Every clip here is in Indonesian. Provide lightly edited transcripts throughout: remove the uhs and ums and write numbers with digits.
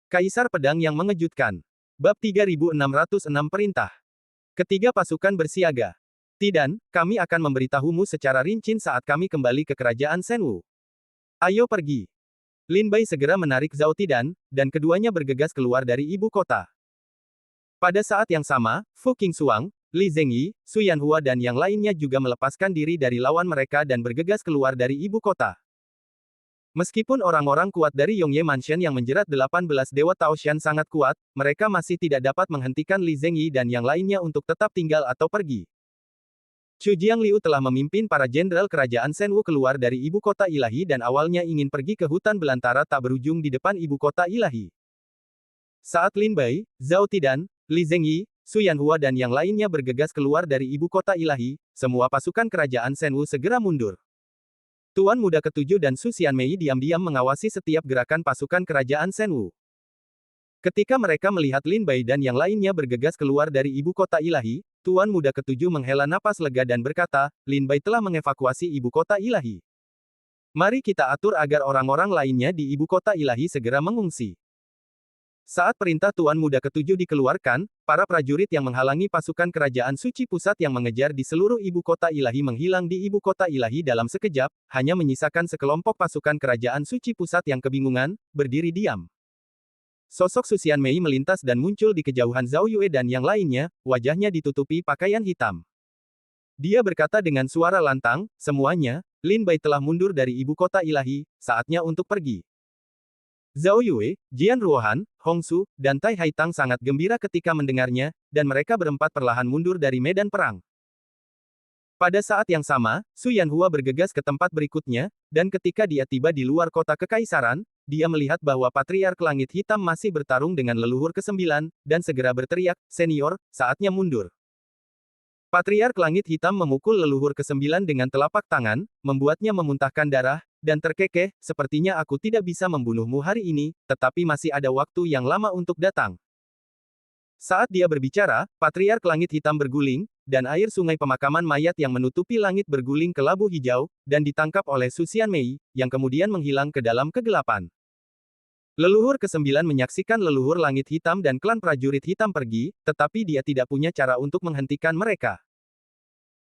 Kaisar Pedang yang Mengejutkan. Bab 3606 Perintah. Ketiga pasukan bersiaga. Tidan, kami akan memberitahumu secara rinci saat kami kembali ke kerajaan Senwu. Ayo pergi. Lin Bai segera menarik Zhao Tidan, dan keduanya bergegas keluar dari ibu kota. Pada saat yang sama, Fu Qingxuang, Li Zhengyi, Su Yanhua dan yang lainnya juga melepaskan diri dari lawan mereka dan bergegas keluar dari ibu kota. Meskipun orang-orang kuat dari Yongye Mansion yang menjerat 18 Dewa Taoshan sangat kuat, mereka masih tidak dapat menghentikan Li Zhengyi dan yang lainnya untuk tetap tinggal atau pergi. Chu Jiangliu telah memimpin para jenderal kerajaan Senwu keluar dari ibu kota ilahi dan awalnya ingin pergi ke hutan belantara tak berujung di depan ibu kota ilahi. Saat Lin Bai, Zhao Tidan, Li Zhengyi, Su Yanhua dan yang lainnya bergegas keluar dari ibu kota ilahi, semua pasukan kerajaan Senwu segera mundur. Tuan Muda Ketujuh dan Su Xianmei diam-diam mengawasi setiap gerakan pasukan kerajaan Senwu. Ketika mereka melihat Lin Bai dan yang lainnya bergegas keluar dari ibu kota ilahi, Tuan Muda Ketujuh menghela napas lega dan berkata, Lin Bai telah mengevakuasi ibu kota ilahi. Mari kita atur agar orang-orang lainnya di ibu kota ilahi segera mengungsi. Saat perintah Tuan Muda Ketujuh dikeluarkan, para prajurit yang menghalangi pasukan kerajaan suci pusat yang mengejar di seluruh ibu kota ilahi menghilang di ibu kota ilahi dalam sekejap, hanya menyisakan sekelompok pasukan kerajaan suci pusat yang kebingungan, berdiri diam. Sosok Su Xianmei melintas dan muncul di kejauhan Zhao Yue dan yang lainnya, wajahnya ditutupi pakaian hitam. Dia berkata dengan suara lantang, semuanya, Lin Bai telah mundur dari ibu kota ilahi, saatnya untuk pergi. Zhao Yue, Jian Ruohan, Hong Su, dan Tai Haitang sangat gembira ketika mendengarnya, dan mereka berempat perlahan mundur dari medan perang. Pada saat yang sama, Su Yanhua bergegas ke tempat berikutnya, dan ketika dia tiba di luar kota kekaisaran, dia melihat bahwa Patriark Langit Hitam masih bertarung dengan leluhur ke-9, dan segera berteriak, "Senior, saatnya mundur." Patriark Langit Hitam memukul leluhur ke-9 dengan telapak tangan, membuatnya memuntahkan darah, dan terkekeh, sepertinya aku tidak bisa membunuhmu hari ini, tetapi masih ada waktu yang lama untuk datang. Saat dia berbicara, Patriark Langit Hitam berguling, dan air sungai pemakaman mayat yang menutupi langit berguling ke labu hijau, dan ditangkap oleh Su Xianmei, yang kemudian menghilang ke dalam kegelapan. Leluhur ke-9 menyaksikan leluhur langit hitam dan klan prajurit hitam pergi, tetapi dia tidak punya cara untuk menghentikan mereka.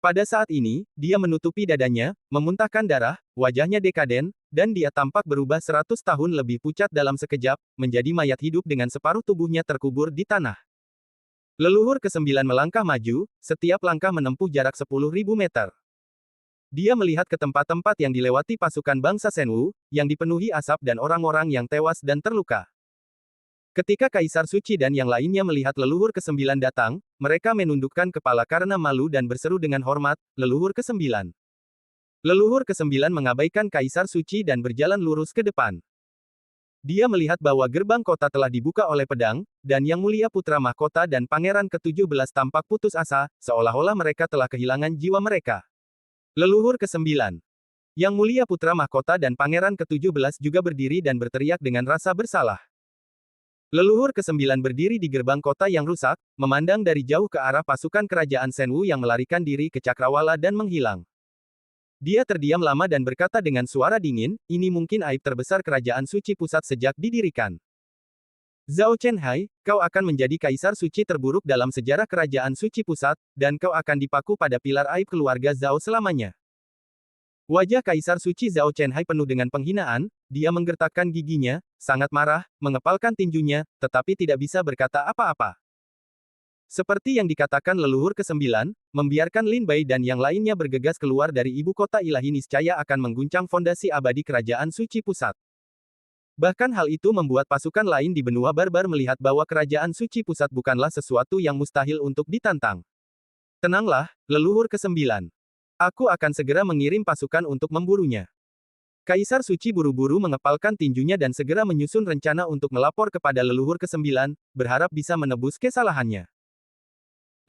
Pada saat ini, dia menutupi dadanya, memuntahkan darah, wajahnya dekaden, dan dia tampak berubah 100 tahun lebih pucat dalam sekejap, menjadi mayat hidup dengan separuh tubuhnya terkubur di tanah. Leluhur ke-9 melangkah maju, setiap langkah menempuh jarak 10.000 meter. Dia melihat ke tempat-tempat yang dilewati pasukan bangsa Senwu, yang dipenuhi asap dan orang-orang yang tewas dan terluka. Ketika Kaisar Suci dan yang lainnya melihat leluhur ke-9 datang, mereka menundukkan kepala karena malu dan berseru dengan hormat, leluhur ke-9. Leluhur ke-9 mengabaikan Kaisar Suci dan berjalan lurus ke depan. Dia melihat bahwa gerbang kota telah dibuka oleh pedang, dan Yang Mulia Putra Mahkota dan Pangeran ke-17 tampak putus asa, seolah-olah mereka telah kehilangan jiwa mereka. Leluhur ke-9. Yang Mulia Putra Mahkota dan Pangeran ke-17 juga berdiri dan berteriak dengan rasa bersalah. Leluhur ke-9 berdiri di gerbang kota yang rusak, memandang dari jauh ke arah pasukan kerajaan Senwu yang melarikan diri ke Cakrawala dan menghilang. Dia terdiam lama dan berkata dengan suara dingin, ini mungkin aib terbesar kerajaan suci pusat sejak didirikan. Zhao Chenhai, kau akan menjadi kaisar suci terburuk dalam sejarah kerajaan suci pusat, dan kau akan dipaku pada pilar aib keluarga Zhao selamanya. Wajah Kaisar Suci Zhao Chenhai penuh dengan penghinaan, dia menggertakkan giginya, sangat marah, mengepalkan tinjunya, tetapi tidak bisa berkata apa-apa. Seperti yang dikatakan leluhur ke-9, membiarkan Lin Bai dan yang lainnya bergegas keluar dari ibu kota ilahi niscaya akan mengguncang fondasi abadi kerajaan suci pusat. Bahkan hal itu membuat pasukan lain di benua barbar melihat bahwa kerajaan suci pusat bukanlah sesuatu yang mustahil untuk ditantang. Tenanglah, leluhur ke-9. Aku akan segera mengirim pasukan untuk memburunya. Kaisar Suci buru-buru mengepalkan tinjunya dan segera menyusun rencana untuk melapor kepada leluhur ke-9, berharap bisa menebus kesalahannya.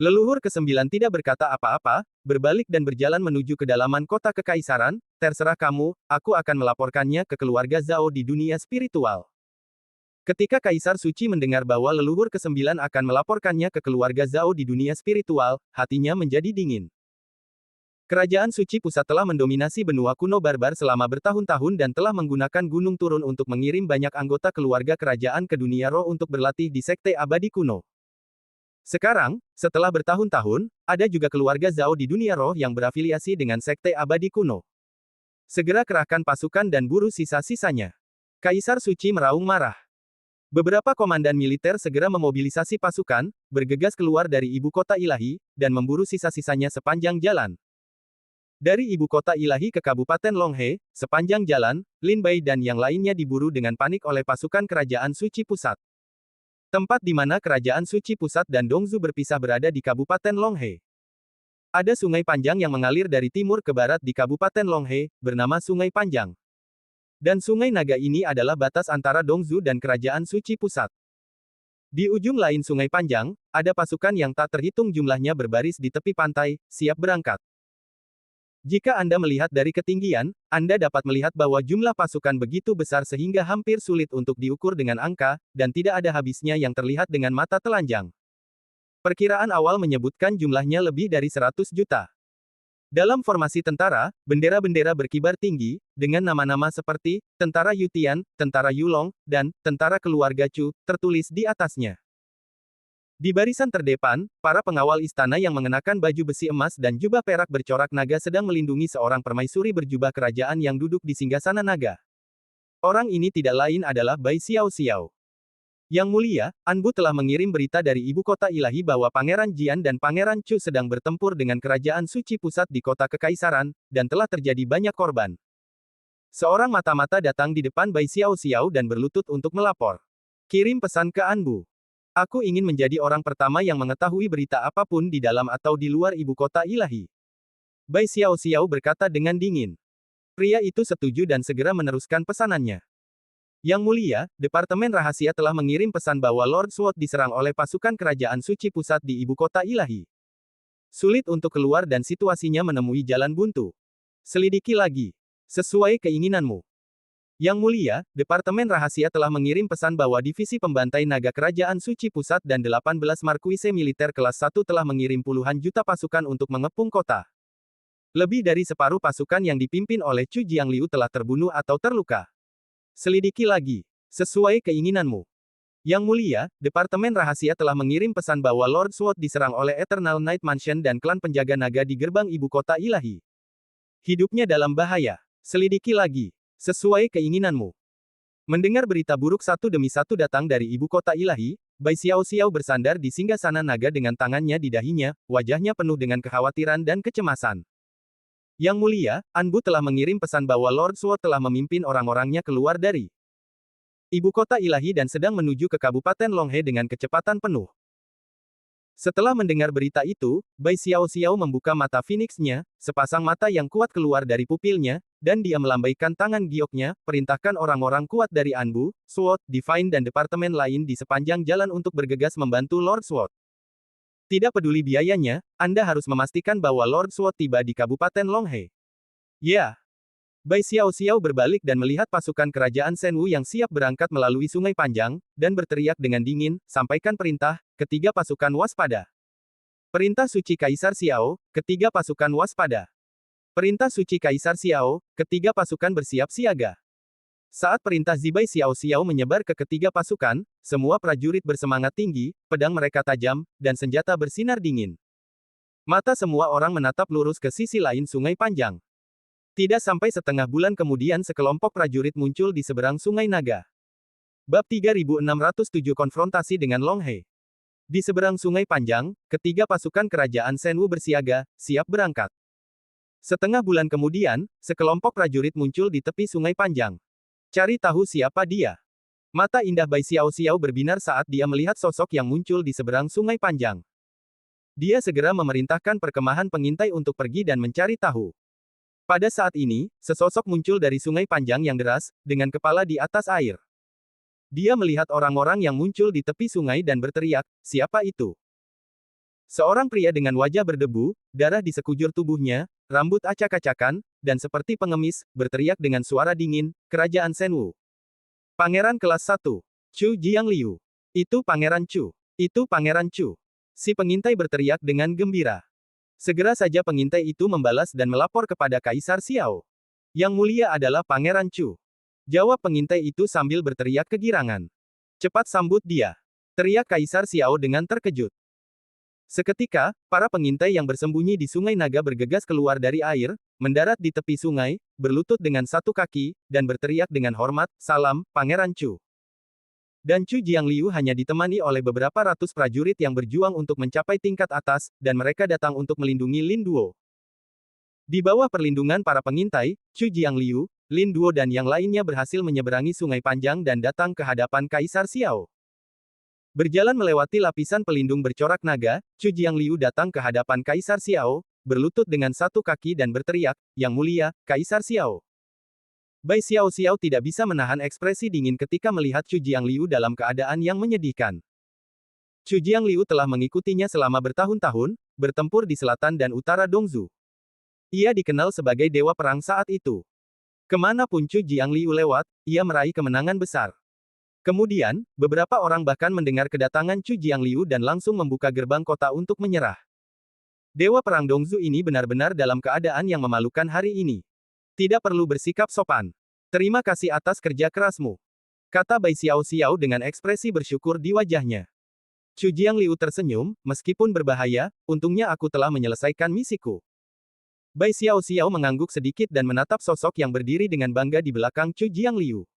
Leluhur ke-9 tidak berkata apa-apa, berbalik dan berjalan menuju kedalaman kota kekaisaran, terserah kamu, aku akan melaporkannya ke keluarga Zhao di dunia spiritual. Ketika Kaisar Suci mendengar bahwa leluhur ke-9 akan melaporkannya ke keluarga Zhao di dunia spiritual, hatinya menjadi dingin. Kerajaan suci pusat telah mendominasi benua kuno barbar selama bertahun-tahun dan telah menggunakan gunung turun untuk mengirim banyak anggota keluarga kerajaan ke dunia roh untuk berlatih di sekte abadi kuno. Sekarang, setelah bertahun-tahun, ada juga keluarga Zhao di dunia roh yang berafiliasi dengan sekte abadi kuno. Segera kerahkan pasukan dan buru sisa-sisanya. Kaisar Suci meraung marah. Beberapa komandan militer segera memobilisasi pasukan, bergegas keluar dari ibu kota ilahi, dan memburu sisa-sisanya sepanjang jalan. Dari ibu kota ilahi ke Kabupaten Longhe, sepanjang jalan, Lin Bai dan yang lainnya diburu dengan panik oleh pasukan kerajaan suci pusat. Tempat di mana kerajaan suci pusat dan Dongzu berpisah berada di Kabupaten Longhe. Ada sungai panjang yang mengalir dari timur ke barat di Kabupaten Longhe, bernama Sungai Panjang. Dan Sungai Naga ini adalah batas antara Dongzu dan kerajaan suci pusat. Di ujung lain Sungai Panjang, ada pasukan yang tak terhitung jumlahnya berbaris di tepi pantai, siap berangkat. Jika Anda melihat dari ketinggian, Anda dapat melihat bahwa jumlah pasukan begitu besar sehingga hampir sulit untuk diukur dengan angka, dan tidak ada habisnya yang terlihat dengan mata telanjang. Perkiraan awal menyebutkan jumlahnya lebih dari 100 juta. Dalam formasi tentara, bendera-bendera berkibar tinggi, dengan nama-nama seperti Tentara Yutian, Tentara Yulong, dan Tentara Keluarga Chu, tertulis di atasnya. Di barisan terdepan, para pengawal istana yang mengenakan baju besi emas dan jubah perak bercorak naga sedang melindungi seorang permaisuri berjubah kerajaan yang duduk di singgasana naga. Orang ini tidak lain adalah Bai Xiao Xiao. Yang mulia, Anbu telah mengirim berita dari ibu kota ilahi bahwa Pangeran Jian dan Pangeran Chu sedang bertempur dengan kerajaan suci pusat di kota kekaisaran, dan telah terjadi banyak korban. Seorang mata-mata datang di depan Bai Xiao Xiao dan berlutut untuk melapor. Kirim pesan ke Anbu. Aku ingin menjadi orang pertama yang mengetahui berita apapun di dalam atau di luar ibu kota ilahi. Bai Xiao Xiao berkata dengan dingin. Pria itu setuju dan segera meneruskan pesanannya. Yang mulia, Departemen Rahasia telah mengirim pesan bahwa Lord Sword diserang oleh pasukan kerajaan suci pusat di ibu kota ilahi. Sulit untuk keluar dan situasinya menemui jalan buntu. Selidiki lagi. Sesuai keinginanmu. Yang mulia, Departemen Rahasia telah mengirim pesan bahwa Divisi Pembantai Naga Kerajaan Suci Pusat dan 18 Markuise Militer kelas 1 telah mengirim puluhan juta pasukan untuk mengepung kota. Lebih dari separuh pasukan yang dipimpin oleh Chu Jiangliu telah terbunuh atau terluka. Selidiki lagi. Sesuai keinginanmu. Yang mulia, Departemen Rahasia telah mengirim pesan bahwa Lord Sword diserang oleh Eternal Night Mansion dan klan penjaga naga di gerbang ibu kota ilahi. Hidupnya dalam bahaya. Selidiki lagi. Sesuai keinginanmu. Mendengar berita buruk satu demi satu datang dari ibu kota ilahi, Bai Xiao Xiao bersandar di singgasana naga dengan tangannya di dahinya, wajahnya penuh dengan kekhawatiran dan kecemasan. Yang mulia, Anbu telah mengirim pesan bahwa Lord Sword telah memimpin orang-orangnya keluar dari ibu kota ilahi dan sedang menuju ke Kabupaten Longhe dengan kecepatan penuh. Setelah mendengar berita itu, Bai Xiao Xiao membuka mata Phoenix-nya, sepasang mata yang kuat keluar dari pupilnya, dan dia melambaikan tangan gioknya, perintahkan orang-orang kuat dari Anbu, Sword, Divine dan departemen lain di sepanjang jalan untuk bergegas membantu Lord Sword. Tidak peduli biayanya, Anda harus memastikan bahwa Lord Sword tiba di Kabupaten Longhe. Ya. Bai Xiao Xiao berbalik dan melihat pasukan kerajaan Shenwu yang siap berangkat melalui Sungai Panjang, dan berteriak dengan dingin, sampaikan perintah, ketiga pasukan waspada. Perintah Suci Kaisar Xiao, ketiga pasukan waspada. Perintah Suci Kaisar Xiao, ketiga pasukan bersiap siaga. Saat perintah Zibai Xiao Xiao menyebar ke ketiga pasukan, semua prajurit bersemangat tinggi, pedang mereka tajam, dan senjata bersinar dingin. Mata semua orang menatap lurus ke sisi lain Sungai Panjang. Tidak sampai setengah bulan kemudian sekelompok prajurit muncul di seberang Sungai Naga. Bab 3607 Konfrontasi dengan Longhe. Di seberang Sungai Panjang, ketiga pasukan kerajaan Shenwu bersiaga, siap berangkat. Setengah bulan kemudian, sekelompok prajurit muncul di tepi Sungai Panjang. Cari tahu siapa dia. Mata indah Bai Xiao Xiao berbinar saat dia melihat sosok yang muncul di seberang Sungai Panjang. Dia segera memerintahkan perkemahan pengintai untuk pergi dan mencari tahu. Pada saat ini, sesosok muncul dari Sungai Panjang yang deras, dengan kepala di atas air. Dia melihat orang-orang yang muncul di tepi sungai dan berteriak, siapa itu? Seorang pria dengan wajah berdebu, darah di sekujur tubuhnya, rambut acak-acakan, dan seperti pengemis, berteriak dengan suara dingin, Kerajaan Shenwu. Pangeran kelas 1. Chu Jiangliu. Itu Pangeran Chu. Itu Pangeran Chu. Si pengintai berteriak dengan gembira. Segera saja pengintai itu membalas dan melapor kepada Kaisar Xiao. Yang mulia adalah Pangeran Chu. Jawab pengintai itu sambil berteriak kegirangan. Cepat sambut dia. Teriak Kaisar Xiao dengan terkejut. Seketika, para pengintai yang bersembunyi di Sungai Naga bergegas keluar dari air, mendarat di tepi sungai, berlutut dengan satu kaki, dan berteriak dengan hormat, "Salam, Pangeran Chu." Dan Chu Jiangliu hanya ditemani oleh beberapa ratus prajurit yang berjuang untuk mencapai tingkat atas, dan mereka datang untuk melindungi Lin Duo. Di bawah perlindungan para pengintai, Chu Jiangliu, Lin Duo dan yang lainnya berhasil menyeberangi Sungai Panjang dan datang ke hadapan Kaisar Xiao. Berjalan melewati lapisan pelindung bercorak naga, Chu Jiangliu datang ke hadapan Kaisar Xiao, berlutut dengan satu kaki dan berteriak, "Yang mulia, Kaisar Xiao." Bai Xiao Xiao tidak bisa menahan ekspresi dingin ketika melihat Chu Jiangliu dalam keadaan yang menyedihkan. Chu Jiangliu telah mengikutinya selama bertahun-tahun, bertempur di selatan dan utara Dongzhou. Ia dikenal sebagai dewa perang saat itu. Kemanapun Chu Jiangliu lewat, ia meraih kemenangan besar. Kemudian, beberapa orang bahkan mendengar kedatangan Chu Jiangliu dan langsung membuka gerbang kota untuk menyerah. Dewa perang Dongzhou ini benar-benar dalam keadaan yang memalukan hari ini. Tidak perlu bersikap sopan. Terima kasih atas kerja kerasmu, kata Bai Xiao Xiao dengan ekspresi bersyukur di wajahnya. Chu Jiangliu tersenyum, meskipun berbahaya, untungnya aku telah menyelesaikan misiku. Bai Xiao Xiao mengangguk sedikit dan menatap sosok yang berdiri dengan bangga di belakang Chu Jiangliu.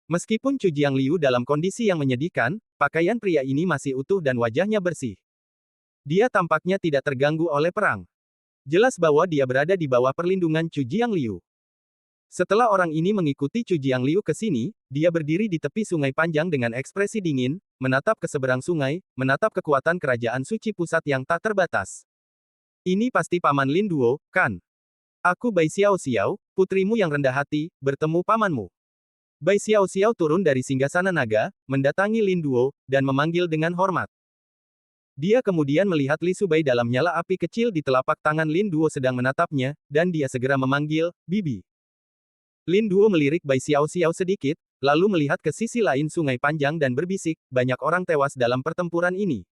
Meskipun Chu Jiangliu dalam kondisi yang menyedihkan, pakaian pria ini masih utuh dan wajahnya bersih. Dia tampaknya tidak terganggu oleh perang. Jelas bahwa dia berada di bawah perlindungan Chu Jiangliu. Setelah orang ini mengikuti Chu Jiangliu ke sini, dia berdiri di tepi Sungai Panjang dengan ekspresi dingin, menatap ke seberang sungai, menatap kekuatan kerajaan suci pusat yang tak terbatas. Ini pasti Paman Lin Duo, kan? Aku Bai Xiao Xiao, putrimu yang rendah hati, bertemu pamanmu. Bai Xiao Xiao turun dari singgasana naga, mendatangi Lin Duo, dan memanggil dengan hormat. Dia kemudian melihat Li Subai dalam nyala api kecil di telapak tangan Lin Duo sedang menatapnya, dan dia segera memanggil, "Bibi." Lin Duo melirik Bai Xiao Xiao sedikit, lalu melihat ke sisi lain Sungai Panjang dan berbisik, "Banyak orang tewas dalam pertempuran ini."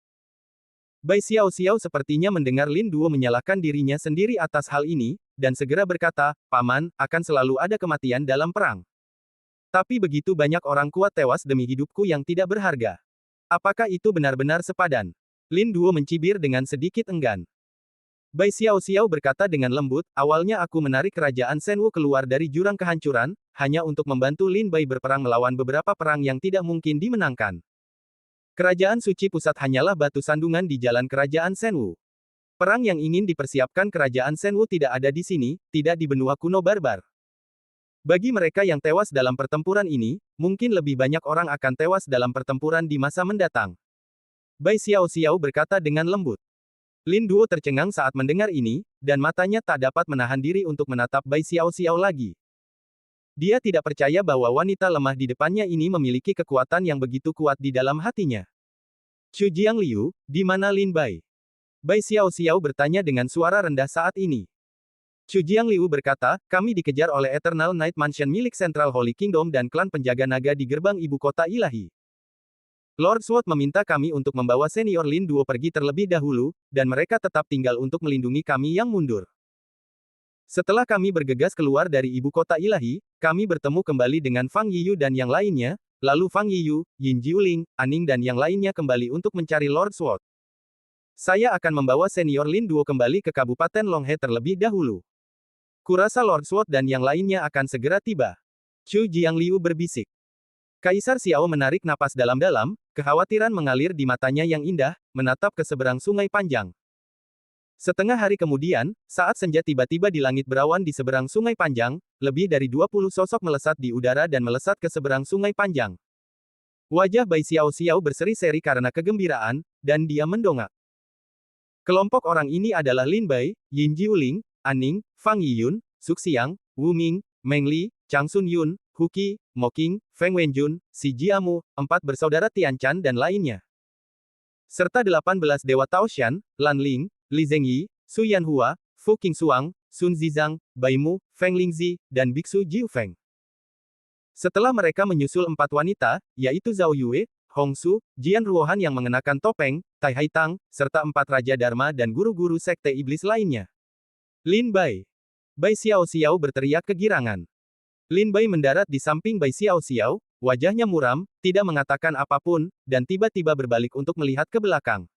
Bai Xiao Xiao sepertinya mendengar Lin Duo menyalahkan dirinya sendiri atas hal ini, dan segera berkata, "Paman, akan selalu ada kematian dalam perang. Tapi begitu banyak orang kuat tewas demi hidupku yang tidak berharga. Apakah itu benar-benar sepadan?" Lin Duo mencibir dengan sedikit enggan. Bai Xiao Xiao berkata dengan lembut, "Awalnya aku menarik kerajaan Shenwu keluar dari jurang kehancuran, hanya untuk membantu Lin Bai berperang melawan beberapa perang yang tidak mungkin dimenangkan. Kerajaan suci pusat hanyalah batu sandungan di jalan kerajaan Shenwu. Perang yang ingin dipersiapkan kerajaan Shenwu tidak ada di sini, tidak di benua kuno barbar. Bagi mereka yang tewas dalam pertempuran ini, mungkin lebih banyak orang akan tewas dalam pertempuran di masa mendatang." Bai Xiao Xiao berkata dengan lembut. Lin Duo tercengang saat mendengar ini, dan matanya tak dapat menahan diri untuk menatap Bai Xiao Xiao lagi. Dia tidak percaya bahwa wanita lemah di depannya ini memiliki kekuatan yang begitu kuat di dalam hatinya. "Chu Jiangliu, di mana Lin Bai?" Bai Xiao Xiao bertanya dengan suara rendah saat ini. Chu Jiangliu berkata, "Kami dikejar oleh Eternal Night Mansion milik Central Holy Kingdom dan klan penjaga naga di gerbang ibu kota ilahi. Lord Sword meminta kami untuk membawa senior Lin Duo pergi terlebih dahulu, dan mereka tetap tinggal untuk melindungi kami yang mundur. Setelah kami bergegas keluar dari ibu kota ilahi, kami bertemu kembali dengan Fang Yiyu dan yang lainnya, lalu Fang Yiyu, Yin Jiuling, Aning dan yang lainnya kembali untuk mencari Lord Sword. Saya akan membawa senior Lin Duo kembali ke Kabupaten Longhe terlebih dahulu. Kurasa Lord Sword dan yang lainnya akan segera tiba." Chu Jiangliu berbisik. Kaisar Xiao menarik napas dalam-dalam, kekhawatiran mengalir di matanya yang indah, menatap ke seberang Sungai Panjang. Setengah hari kemudian, saat senja tiba-tiba di langit berawan di seberang Sungai Panjang, lebih dari 20 sosok melesat di udara dan melesat ke seberang Sungai Panjang. Wajah Bai Xiao Xiao berseri-seri karena kegembiraan, dan dia mendongak. Kelompok orang ini adalah Lin Bai, Yin Jiuling, Aning, Fang Yiyun, Su Xiang, Wu Ming, Meng Li, Chang Sun Yun, Hu Qi, Mo Qing, Feng Wenjun, Si Jiamu, 4 bersaudara Tian Chan dan lainnya. Serta 18 dewa Taoshan, Lan Ling, Li Zhengyi, Su Yanhua, Fu Qingxuang, Sun Zizang, Bai Mu, Feng Lingzi, dan Biksu Jiu Feng. Setelah mereka menyusul 4 wanita, yaitu Zhao Yue, Hongsu, Jian Ruohan yang mengenakan topeng, Tai Haitang, serta 4 Raja Dharma dan guru-guru sekte iblis lainnya. Lin Bai. Bai Xiao Xiao berteriak kegirangan. Lin Bai mendarat di samping Bai Xiao Xiao, wajahnya muram, tidak mengatakan apapun, dan tiba-tiba berbalik untuk melihat ke belakang.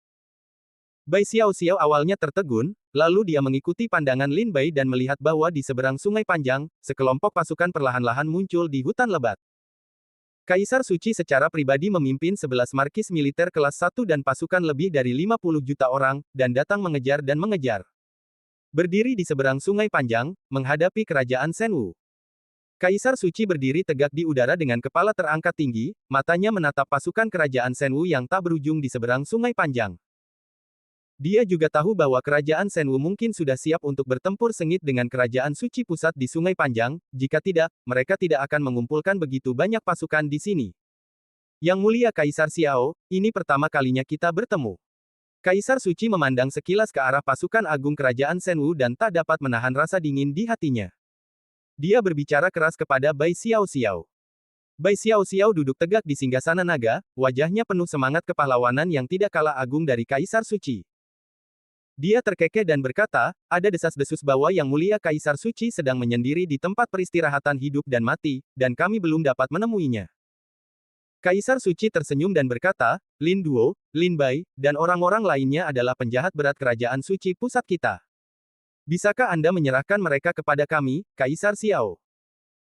Bai Xiao Xiao awalnya tertegun, lalu dia mengikuti pandangan Lin Bai dan melihat bahwa di seberang sungai panjang, sekelompok pasukan perlahan-lahan muncul di hutan lebat. Kaisar Suci secara pribadi memimpin 11 markis militer kelas 1 dan pasukan lebih dari 50 juta orang, dan datang mengejar dan mengejar. Berdiri di seberang sungai panjang, menghadapi kerajaan Shenwu. Kaisar Suci berdiri tegak di udara dengan kepala terangkat tinggi, matanya menatap pasukan kerajaan Shenwu yang tak berujung di seberang sungai panjang. Dia juga tahu bahwa kerajaan Shenwu mungkin sudah siap untuk bertempur sengit dengan kerajaan suci pusat di Sungai Panjang, jika tidak, mereka tidak akan mengumpulkan begitu banyak pasukan di sini. Yang mulia Kaisar Xiao, ini pertama kalinya kita bertemu. Kaisar Suci memandang sekilas ke arah pasukan agung kerajaan Shenwu dan tak dapat menahan rasa dingin di hatinya. Dia berbicara keras kepada Bai Xiao Xiao. Bai Xiao Xiao duduk tegak di singgasana naga, wajahnya penuh semangat kepahlawanan yang tidak kalah agung dari Kaisar Suci. Dia terkekeh dan berkata, ada desas-desus bahwa Yang Mulia Kaisar Suci sedang menyendiri di tempat peristirahatan hidup dan mati, dan kami belum dapat menemuinya. Kaisar Suci tersenyum dan berkata, Lin Duo, Lin Bai, dan orang-orang lainnya adalah penjahat berat kerajaan suci pusat kita. Bisakah Anda menyerahkan mereka kepada kami, Kaisar Xiao?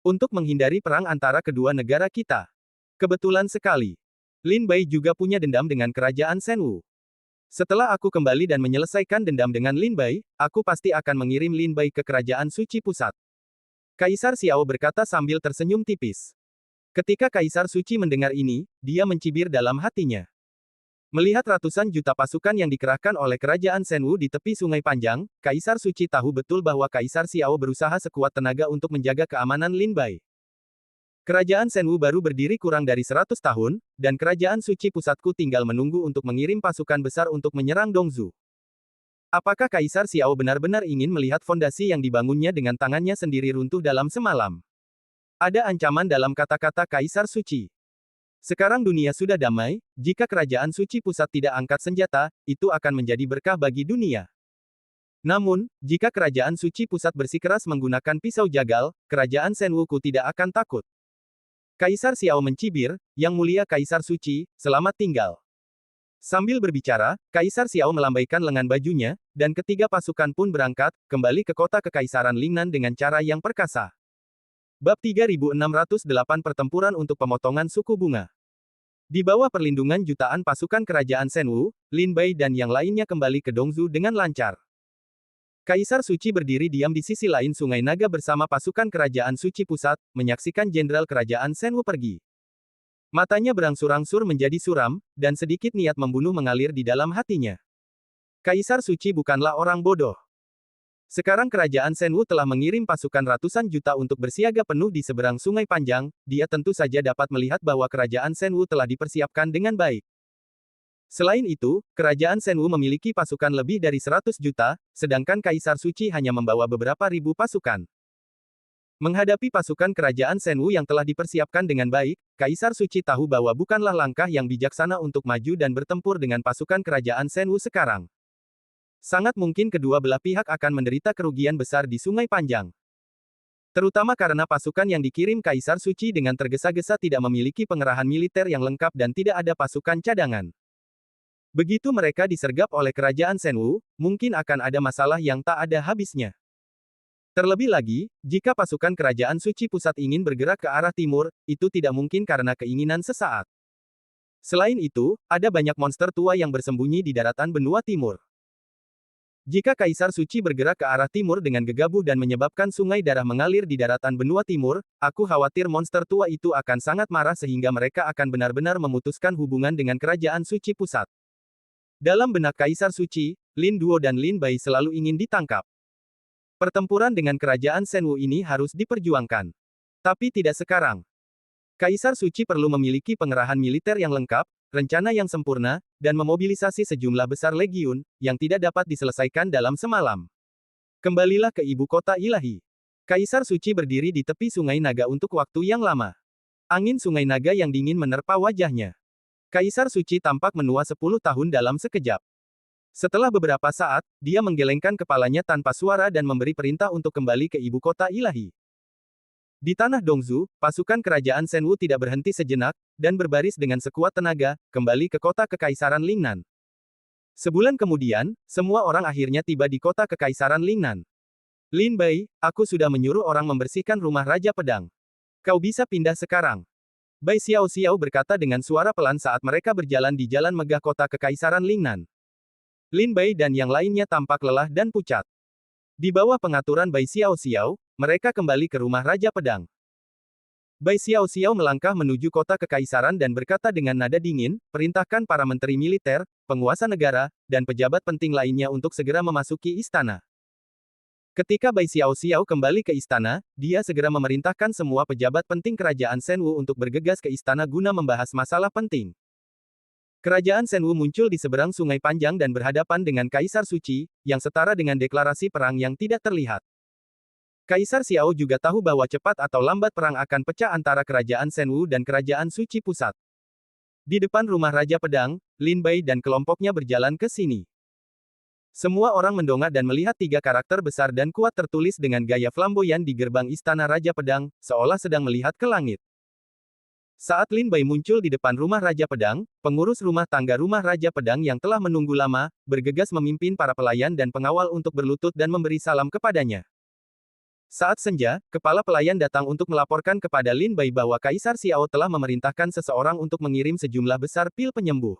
Untuk menghindari perang antara kedua negara kita. Kebetulan sekali. Lin Bai juga punya dendam dengan kerajaan Shenwu. Setelah aku kembali dan menyelesaikan dendam dengan Lin Bai, aku pasti akan mengirim Lin Bai ke kerajaan suci pusat. Kaisar Xiao berkata sambil tersenyum tipis. Ketika Kaisar Suci mendengar ini, dia mencibir dalam hatinya. Melihat ratusan juta pasukan yang dikerahkan oleh kerajaan Shenwu di tepi Sungai Panjang, Kaisar Suci tahu betul bahwa Kaisar Xiao berusaha sekuat tenaga untuk menjaga keamanan Lin Bai. Kerajaan Shenwu baru berdiri kurang dari 100 tahun, dan kerajaan suci pusatku tinggal menunggu untuk mengirim pasukan besar untuk menyerang Dongzhou. Apakah Kaisar Xiao benar-benar ingin melihat fondasi yang dibangunnya dengan tangannya sendiri runtuh dalam semalam? Ada ancaman dalam kata-kata Kaisar Suci. Sekarang dunia sudah damai, jika kerajaan suci pusat tidak angkat senjata, itu akan menjadi berkah bagi dunia. Namun, jika kerajaan suci pusat bersikeras menggunakan pisau jagal, kerajaan Shenwu-ku tidak akan takut. Kaisar Xiao mencibir, Yang Mulia Kaisar Suci, selamat tinggal. Sambil berbicara, Kaisar Xiao melambaikan lengan bajunya, dan ketiga pasukan pun berangkat, kembali ke kota Kekaisaran Lingnan dengan cara yang perkasa. Bab 3608 Pertempuran untuk Pemotongan Suku Bunga. Di bawah perlindungan jutaan pasukan kerajaan Shenwu, Lin Bai dan yang lainnya kembali ke Dongzhou dengan lancar. Kaisar Suci berdiri diam di sisi lain Sungai Naga bersama pasukan kerajaan suci pusat, menyaksikan jenderal kerajaan Shenwu pergi. Matanya berangsur-angsur menjadi suram, dan sedikit niat membunuh mengalir di dalam hatinya. Kaisar Suci bukanlah orang bodoh. Sekarang kerajaan Shenwu telah mengirim pasukan ratusan juta untuk bersiaga penuh di seberang Sungai Panjang, dia tentu saja dapat melihat bahwa kerajaan Shenwu telah dipersiapkan dengan baik. Selain itu, kerajaan Shenwu memiliki pasukan lebih dari 100 juta, sedangkan Kaisar Suci hanya membawa beberapa ribu pasukan. Menghadapi pasukan kerajaan Shenwu yang telah dipersiapkan dengan baik, Kaisar Suci tahu bahwa bukanlah langkah yang bijaksana untuk maju dan bertempur dengan pasukan kerajaan Shenwu sekarang. Sangat mungkin kedua belah pihak akan menderita kerugian besar di Sungai Panjang. Terutama karena pasukan yang dikirim Kaisar Suci dengan tergesa-gesa tidak memiliki pengerahan militer yang lengkap dan tidak ada pasukan cadangan. Begitu mereka disergap oleh kerajaan Shenwu, mungkin akan ada masalah yang tak ada habisnya. Terlebih lagi, jika pasukan kerajaan suci pusat ingin bergerak ke arah timur, itu tidak mungkin karena keinginan sesaat. Selain itu, ada banyak monster tua yang bersembunyi di daratan benua timur. Jika Kaisar Suci bergerak ke arah timur dengan gegabah dan menyebabkan sungai darah mengalir di daratan benua timur, aku khawatir monster tua itu akan sangat marah sehingga mereka akan benar-benar memutuskan hubungan dengan kerajaan suci pusat. Dalam benak Kaisar Suci, Lin Duo dan Lin Bai selalu ingin ditangkap. Pertempuran dengan kerajaan Shenwu ini harus diperjuangkan. Tapi tidak sekarang. Kaisar Suci perlu memiliki pengerahan militer yang lengkap, rencana yang sempurna, dan memobilisasi sejumlah besar legiun, yang tidak dapat diselesaikan dalam semalam. Kembalilah ke ibu kota ilahi. Kaisar Suci berdiri di tepi Sungai Naga untuk waktu yang lama. Angin Sungai Naga yang dingin menerpa wajahnya. Kaisar Suci tampak menua 10 tahun dalam sekejap. Setelah beberapa saat, dia menggelengkan kepalanya tanpa suara dan memberi perintah untuk kembali ke ibu kota ilahi. Di tanah Dongzu, pasukan kerajaan Senwu tidak berhenti sejenak, dan berbaris dengan sekuat tenaga, kembali ke kota Kekaisaran Lingnan. Sebulan kemudian, semua orang akhirnya tiba di kota Kekaisaran Lingnan. Lin Bai, aku sudah menyuruh orang membersihkan rumah Raja Pedang. Kau bisa pindah sekarang. Bai Xiao Xiao berkata dengan suara pelan saat mereka berjalan di jalan megah kota Kekaisaran Lingnan. Lin Bai dan yang lainnya tampak lelah dan pucat. Di bawah pengaturan Bai Xiao Xiao, mereka kembali ke rumah Raja Pedang. Bai Xiao Xiao melangkah menuju kota Kekaisaran dan berkata dengan nada dingin, perintahkan para menteri militer, penguasa negara, dan pejabat penting lainnya untuk segera memasuki istana. Ketika Bai Xiao Xiao kembali ke istana, dia segera memerintahkan semua pejabat penting kerajaan Senwu untuk bergegas ke istana guna membahas masalah penting. Kerajaan Senwu muncul di seberang sungai panjang dan berhadapan dengan Kaisar Suci, yang setara dengan deklarasi perang yang tidak terlihat. Kaisar Xiao juga tahu bahwa cepat atau lambat perang akan pecah antara kerajaan Senwu dan kerajaan Suci Pusat. Di depan rumah Raja Pedang, Lin Bai dan kelompoknya berjalan ke sini. Semua orang mendongak dan melihat 3 karakter besar dan kuat tertulis dengan gaya flamboyan di gerbang istana Raja Pedang, seolah sedang melihat ke langit. Saat Lin Bai muncul di depan rumah Raja Pedang, pengurus rumah tangga rumah Raja Pedang yang telah menunggu lama, bergegas memimpin para pelayan dan pengawal untuk berlutut dan memberi salam kepadanya. Saat senja, kepala pelayan datang untuk melaporkan kepada Lin Bai bahwa Kaisar Xiao telah memerintahkan seseorang untuk mengirim sejumlah besar pil penyembuh.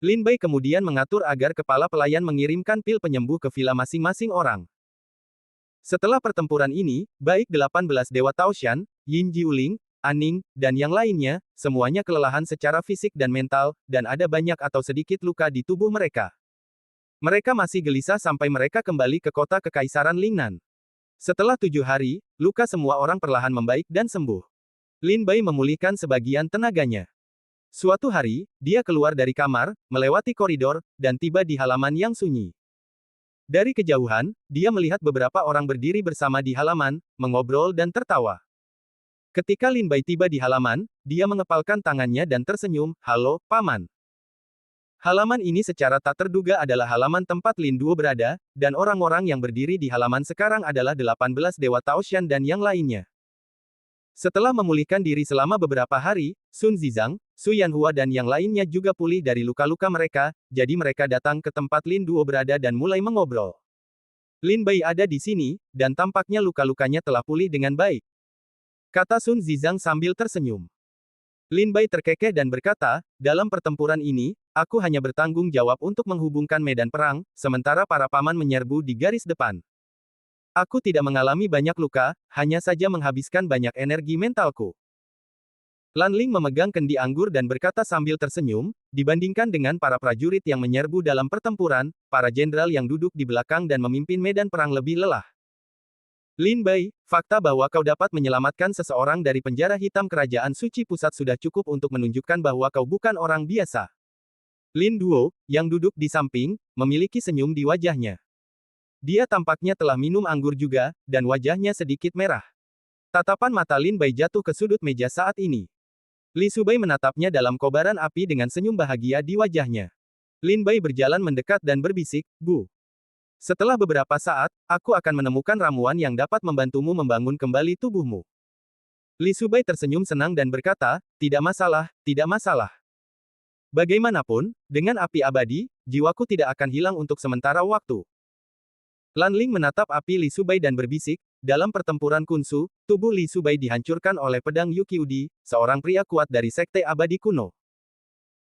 Lin Bai kemudian mengatur agar kepala pelayan mengirimkan pil penyembuh ke villa masing-masing orang. Setelah pertempuran ini, baik 18 Dewa Taoshan, Yin Jiuling, Aning, dan yang lainnya, semuanya kelelahan secara fisik dan mental, dan ada banyak atau sedikit luka di tubuh mereka. Mereka masih gelisah sampai mereka kembali ke kota Kekaisaran Lingnan. Setelah 7 hari, luka semua orang perlahan membaik dan sembuh. Lin Bai memulihkan sebagian tenaganya. Suatu hari, dia keluar dari kamar, melewati koridor, dan tiba di halaman yang sunyi. Dari kejauhan, dia melihat beberapa orang berdiri bersama di halaman, mengobrol dan tertawa. Ketika Lin Bai tiba di halaman, dia mengepalkan tangannya dan tersenyum, "Halo, Paman." Halaman ini secara tak terduga adalah halaman tempat Lin Duo berada, dan orang-orang yang berdiri di halaman sekarang adalah 18 Dewa Taoshan dan yang lainnya. Setelah memulihkan diri selama beberapa hari, Sun Zizang, Su Yanhua dan yang lainnya juga pulih dari luka-luka mereka, jadi mereka datang ke tempat Lin Duo berada dan mulai mengobrol. Lin Bai ada di sini, dan tampaknya luka-lukanya telah pulih dengan baik. Kata Sun Zizang sambil tersenyum. Lin Bai terkekeh dan berkata, dalam pertempuran ini, aku hanya bertanggung jawab untuk menghubungkan medan perang, sementara para paman menyerbu di garis depan. Aku tidak mengalami banyak luka, hanya saja menghabiskan banyak energi mentalku. Lan Ling memegang kendi anggur dan berkata sambil tersenyum, dibandingkan dengan para prajurit yang menyerbu dalam pertempuran, para jenderal yang duduk di belakang dan memimpin medan perang lebih lelah. Lin Bai, fakta bahwa kau dapat menyelamatkan seseorang dari penjara hitam kerajaan suci pusat sudah cukup untuk menunjukkan bahwa kau bukan orang biasa. Lin Duo, yang duduk di samping, memiliki senyum di wajahnya. Dia tampaknya telah minum anggur juga, dan wajahnya sedikit merah. Tatapan mata Lin Bai jatuh ke sudut meja saat ini. Li Subai menatapnya dalam kobaran api dengan senyum bahagia di wajahnya. Lin Bai berjalan mendekat dan berbisik, "Bu. Setelah beberapa saat, aku akan menemukan ramuan yang dapat membantumu membangun kembali tubuhmu." Li Subai tersenyum senang dan berkata, tidak masalah, tidak masalah. Bagaimanapun, dengan api abadi, jiwaku tidak akan hilang untuk sementara waktu. Lan Ling menatap api Li Subai dan berbisik, dalam pertempuran Kunsu, tubuh Li Subai dihancurkan oleh pedang Yukiudi, seorang pria kuat dari sekte abadi kuno.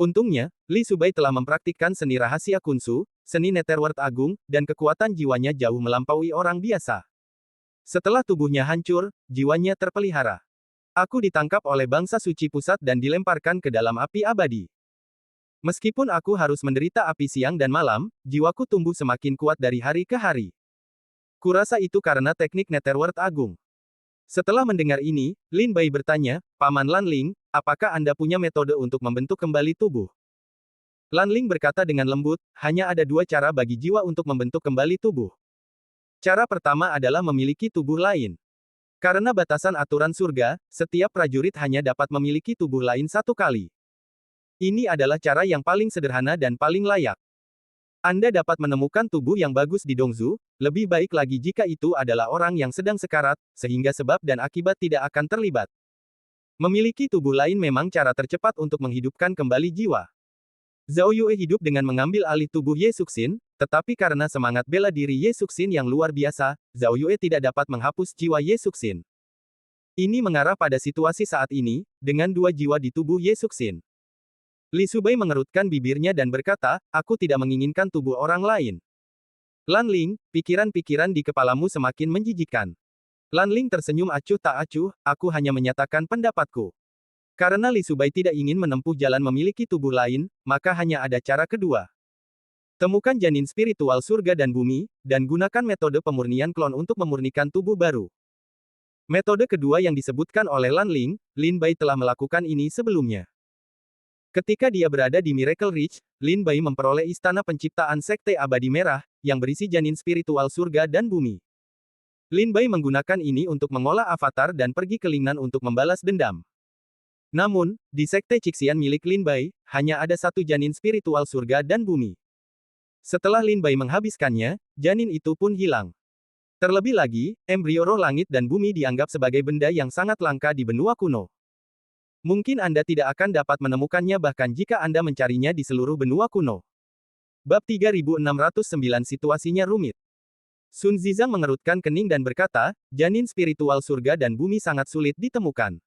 Untungnya, Li Subai telah mempraktikkan seni rahasia Kunsu, seni Netherworld Agung, dan kekuatan jiwanya jauh melampaui orang biasa. Setelah tubuhnya hancur, jiwanya terpelihara. Aku ditangkap oleh bangsa suci pusat dan dilemparkan ke dalam api abadi. Meskipun aku harus menderita api siang dan malam, jiwaku tumbuh semakin kuat dari hari ke hari. Kurasa itu karena teknik Netherworld Agung. Setelah mendengar ini, Lin Bai bertanya, Paman Lan Ling, apakah Anda punya metode untuk membentuk kembali tubuh? Lan Ling berkata dengan lembut, hanya ada 2 cara bagi jiwa untuk membentuk kembali tubuh. Cara pertama adalah memiliki tubuh lain. Karena batasan aturan surga, setiap prajurit hanya dapat memiliki tubuh lain 1 kali. Ini adalah cara yang paling sederhana dan paling layak. Anda dapat menemukan tubuh yang bagus di Dongzu, lebih baik lagi jika itu adalah orang yang sedang sekarat, sehingga sebab dan akibat tidak akan terlibat. Memiliki tubuh lain memang cara tercepat untuk menghidupkan kembali jiwa. Zhao Yue hidup dengan mengambil alih tubuh Ye Suxin, tetapi karena semangat bela diri Ye Suxin yang luar biasa, Zhao Yue tidak dapat menghapus jiwa Ye Suxin. Ini mengarah pada situasi saat ini, dengan dua jiwa di tubuh Ye Suxin. Li Subai mengerutkan bibirnya dan berkata, aku tidak menginginkan tubuh orang lain. Lan Ling, pikiran-pikiran di kepalamu semakin menjijikkan. Lan Ling tersenyum acuh tak acuh, aku hanya menyatakan pendapatku. Karena Li Subai tidak ingin menempuh jalan memiliki tubuh lain, maka hanya ada cara kedua. Temukan janin spiritual surga dan bumi, dan gunakan metode pemurnian klon untuk memurnikan tubuh baru. Metode kedua yang disebutkan oleh Lan Ling, Lin Bai telah melakukan ini sebelumnya. Ketika dia berada di Miracle Ridge, Lin Bai memperoleh istana penciptaan Sekte Abadi Merah, yang berisi janin spiritual surga dan bumi. Lin Bai menggunakan ini untuk mengolah avatar dan pergi ke Lingnan untuk membalas dendam. Namun, di Sekte Cixian milik Lin Bai, hanya ada satu janin spiritual surga dan bumi. Setelah Lin Bai menghabiskannya, janin itu pun hilang. Terlebih lagi, embrio roh langit dan bumi dianggap sebagai benda yang sangat langka di benua kuno. Mungkin Anda tidak akan dapat menemukannya bahkan jika Anda mencarinya di seluruh benua kuno. Bab 3609 situasinya rumit. Sun Zizang mengerutkan kening dan berkata, janin spiritual surga dan bumi sangat sulit ditemukan.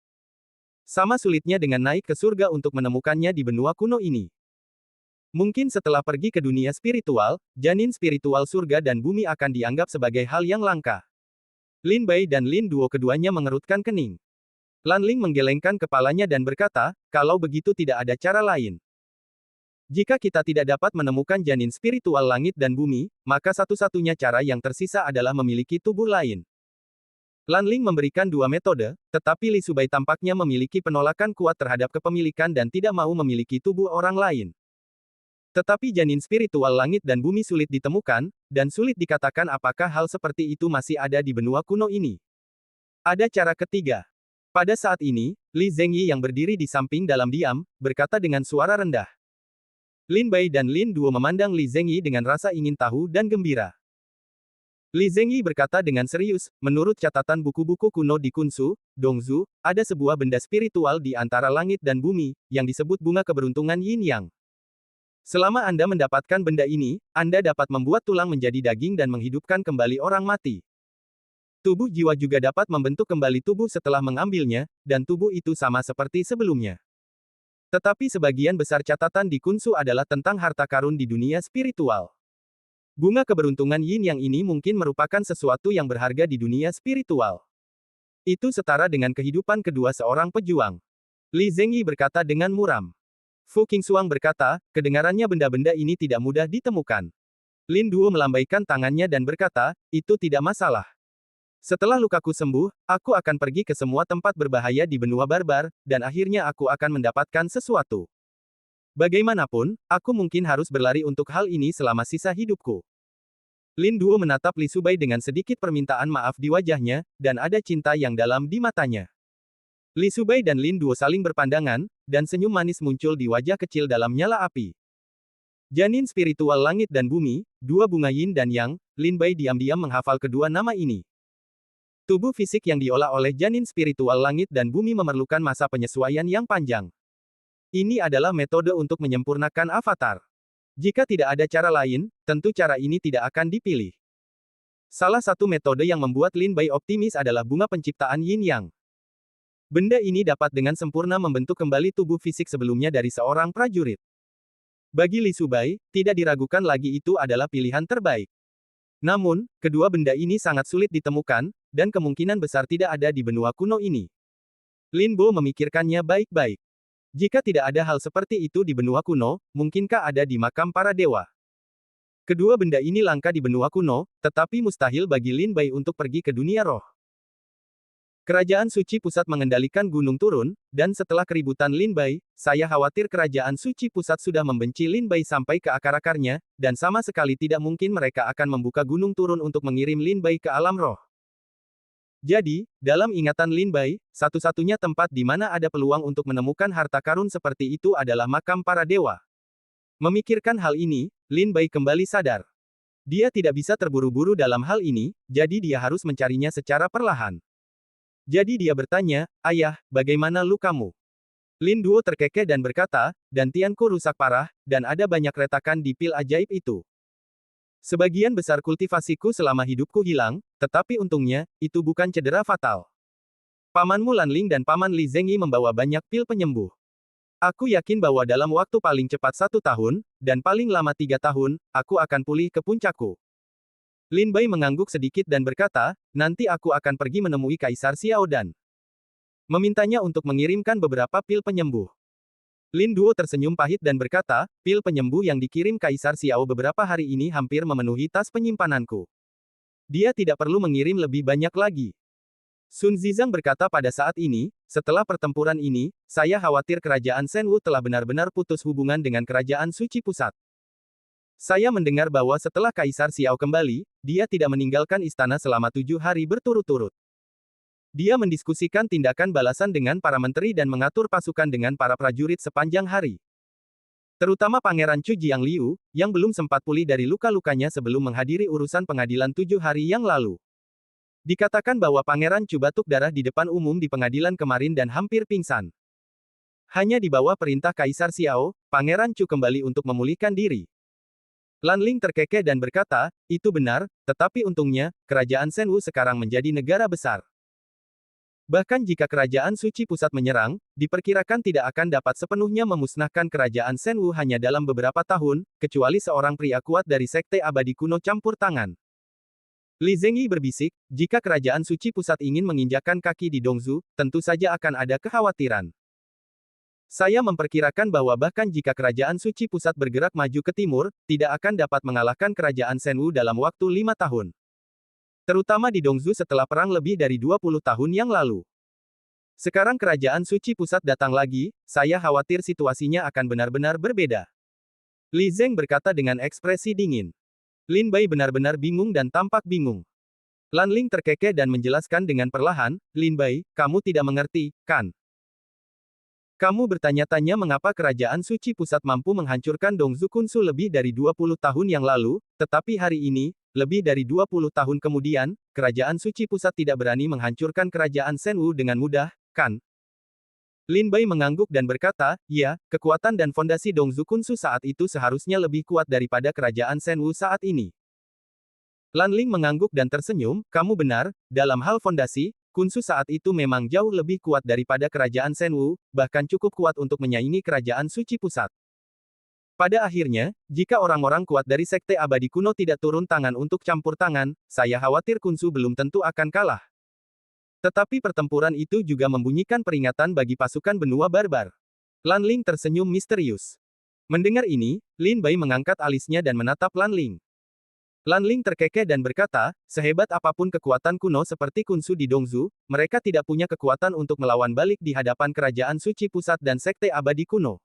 Sama sulitnya dengan naik ke surga untuk menemukannya di benua kuno ini. Mungkin setelah pergi ke dunia spiritual, janin spiritual surga dan bumi akan dianggap sebagai hal yang langka. Lin Bai dan Lin Duo keduanya mengerutkan kening. Lan Ling menggelengkan kepalanya dan berkata, kalau begitu tidak ada cara lain. Jika kita tidak dapat menemukan janin spiritual langit dan bumi, maka satu-satunya cara yang tersisa adalah memiliki tubuh lain. Lan Ling memberikan dua metode, tetapi Li Subai tampaknya memiliki penolakan kuat terhadap kepemilikan dan tidak mau memiliki tubuh orang lain. Tetapi janin spiritual langit dan bumi sulit ditemukan, dan sulit dikatakan apakah hal seperti itu masih ada di benua kuno ini. Ada cara ketiga. Pada saat ini, Li Zhengyi yang berdiri di samping dalam diam, berkata dengan suara rendah. Lin Bai dan Lin Duo memandang Li Zhengyi dengan rasa ingin tahu dan gembira. Li Zhengyi berkata dengan serius, menurut catatan buku-buku kuno di Kunsu, Dongzu, ada sebuah benda spiritual di antara langit dan bumi, yang disebut bunga keberuntungan Yin Yang. Selama Anda mendapatkan benda ini, Anda dapat membuat tulang menjadi daging dan menghidupkan kembali orang mati. Tubuh jiwa juga dapat membentuk kembali tubuh setelah mengambilnya, dan tubuh itu sama seperti sebelumnya. Tetapi sebagian besar catatan di Kunsu adalah tentang harta karun di dunia spiritual. Bunga keberuntungan Yin Yang ini mungkin merupakan sesuatu yang berharga di dunia spiritual. Itu setara dengan kehidupan kedua seorang pejuang. Li Zhengyi berkata dengan muram. Fu Qingxuang berkata, kedengarannya benda-benda ini tidak mudah ditemukan. Lin Duo melambaikan tangannya dan berkata, itu tidak masalah. Setelah lukaku sembuh, aku akan pergi ke semua tempat berbahaya di benua barbar, dan akhirnya aku akan mendapatkan sesuatu. Bagaimanapun, aku mungkin harus berlari untuk hal ini selama sisa hidupku. Lin Duo menatap Li Subai dengan sedikit permintaan maaf di wajahnya, dan ada cinta yang dalam di matanya. Li Subai dan Lin Duo saling berpandangan, dan senyum manis muncul di wajah kecil dalam nyala api. Janin spiritual langit dan bumi, dua bunga Yin dan Yang, Lin Bai diam-diam menghafal kedua nama ini. Tubuh fisik yang diolah oleh janin spiritual langit dan bumi memerlukan masa penyesuaian yang panjang. Ini adalah metode untuk menyempurnakan avatar. Jika tidak ada cara lain, tentu cara ini tidak akan dipilih. Salah satu metode yang membuat Lin Bai optimis adalah bunga penciptaan Yin Yang. Benda ini dapat dengan sempurna membentuk kembali tubuh fisik sebelumnya dari seorang prajurit. Bagi Li Subai, tidak diragukan lagi itu adalah pilihan terbaik. Namun, kedua benda ini sangat sulit ditemukan, dan kemungkinan besar tidak ada di benua kuno ini. Lin Bo memikirkannya baik-baik. Jika tidak ada hal seperti itu di benua kuno, mungkinkah ada di makam para dewa? Kedua benda ini langka di benua kuno, tetapi mustahil bagi Lin Bai untuk pergi ke dunia roh. Kerajaan Suci Pusat mengendalikan Gunung Turun, dan setelah keributan Lin Bai, saya khawatir Kerajaan Suci Pusat sudah membenci Lin Bai sampai ke akar-akarnya, dan sama sekali tidak mungkin mereka akan membuka Gunung Turun untuk mengirim Lin Bai ke alam roh. Jadi, dalam ingatan Lin Bai, satu-satunya tempat di mana ada peluang untuk menemukan harta karun seperti itu adalah makam para dewa. Memikirkan hal ini, Lin Bai kembali sadar. Dia tidak bisa terburu-buru dalam hal ini, jadi dia harus mencarinya secara perlahan. Jadi dia bertanya, "Ayah, bagaimana lukamu?" Lin Duo terkekeh dan berkata, "Dantianku rusak parah, dan ada banyak retakan di pil ajaib itu. Sebagian besar kultivasiku selama hidupku hilang, tetapi untungnya, itu bukan cedera fatal. Pamanmu Lanling dan Paman Li Zengyi membawa banyak pil penyembuh. Aku yakin bahwa dalam waktu paling cepat 1 tahun, dan paling lama 3 tahun, aku akan pulih ke puncakku." Lin Bai mengangguk sedikit dan berkata, "Nanti aku akan pergi menemui Kaisar Xiao dan memintanya untuk mengirimkan beberapa pil penyembuh." Lin Duo tersenyum pahit dan berkata, "Pil penyembuh yang dikirim Kaisar Xiao beberapa hari ini hampir memenuhi tas penyimpananku. Dia tidak perlu mengirim lebih banyak lagi." Sun Zizang berkata pada saat ini, "Setelah pertempuran ini, saya khawatir kerajaan Shenwu telah benar-benar putus hubungan dengan kerajaan suci pusat. Saya mendengar bahwa setelah Kaisar Xiao kembali, dia tidak meninggalkan istana selama 7 hari berturut-turut. Dia mendiskusikan tindakan balasan dengan para menteri dan mengatur pasukan dengan para prajurit sepanjang hari. Terutama Pangeran Chu Jiangliu, yang belum sempat pulih dari luka-lukanya sebelum menghadiri urusan pengadilan 7 hari yang lalu. Dikatakan bahwa Pangeran Chu batuk darah di depan umum di pengadilan kemarin dan hampir pingsan. Hanya di bawah perintah Kaisar Xiao, Pangeran Chu kembali untuk memulihkan diri." Lanling terkekeh dan berkata, "Itu benar, tetapi untungnya, kerajaan Shenwu sekarang menjadi negara besar. Bahkan jika kerajaan suci pusat menyerang, diperkirakan tidak akan dapat sepenuhnya memusnahkan kerajaan Shenwu hanya dalam beberapa tahun, kecuali seorang pria kuat dari Sekte Abadi Kuno campur tangan." Li Zengyi berbisik, "Jika kerajaan suci pusat ingin menginjakkan kaki di Dongzu, tentu saja akan ada kekhawatiran. Saya memperkirakan bahwa bahkan jika kerajaan suci pusat bergerak maju ke timur, tidak akan dapat mengalahkan kerajaan Shenwu dalam waktu 5 tahun. Terutama di Dongzu setelah perang lebih dari 20 tahun yang lalu. Sekarang kerajaan suci pusat datang lagi, saya khawatir situasinya akan benar-benar berbeda." Li Zeng berkata dengan ekspresi dingin. Lin Bai benar-benar bingung dan tampak bingung. Lanling terkekeh dan menjelaskan dengan perlahan, "Lin Bai, kamu tidak mengerti, kan? Kamu bertanya-tanya mengapa kerajaan suci pusat mampu menghancurkan Dongzu Kunsu lebih dari 20 tahun yang lalu, tetapi hari ini, lebih dari 20 tahun kemudian, kerajaan suci pusat tidak berani menghancurkan kerajaan Shenwu dengan mudah, kan?" Lin Bai mengangguk dan berkata, "Ya, kekuatan dan fondasi Dongzu Kunsu saat itu seharusnya lebih kuat daripada kerajaan Shenwu saat ini." Lanling mengangguk dan tersenyum, "Kamu benar, dalam hal fondasi, Kunsu saat itu memang jauh lebih kuat daripada kerajaan Shenwu, bahkan cukup kuat untuk menyaingi kerajaan suci pusat. Pada akhirnya, jika orang-orang kuat dari Sekte Abadi Kuno tidak turun tangan untuk campur tangan, saya khawatir Kunsu belum tentu akan kalah." Tetapi pertempuran itu juga membunyikan peringatan bagi pasukan benua barbar. Lanling tersenyum misterius. Mendengar ini, Lin Bai mengangkat alisnya dan menatap Lanling. Lanling terkekeh dan berkata, "Sehebat apapun kekuatan kuno seperti Kunsu di Dongzu, mereka tidak punya kekuatan untuk melawan balik di hadapan kerajaan suci pusat dan Sekte Abadi Kuno.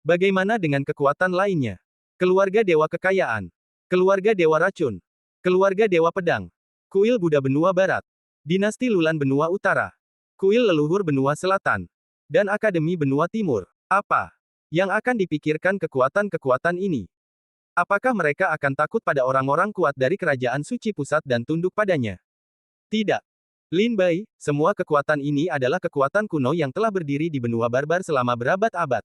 Bagaimana dengan kekuatan lainnya? Keluarga Dewa Kekayaan, Keluarga Dewa Racun, Keluarga Dewa Pedang, Kuil Buddha Benua Barat, Dinasti Lulan Benua Utara, Kuil Leluhur Benua Selatan, dan Akademi Benua Timur. Apa yang akan dipikirkan kekuatan-kekuatan ini? Apakah mereka akan takut pada orang-orang kuat dari kerajaan suci pusat dan tunduk padanya? Tidak. Lin Bai, semua kekuatan ini adalah kekuatan kuno yang telah berdiri di benua barbar selama berabad-abad.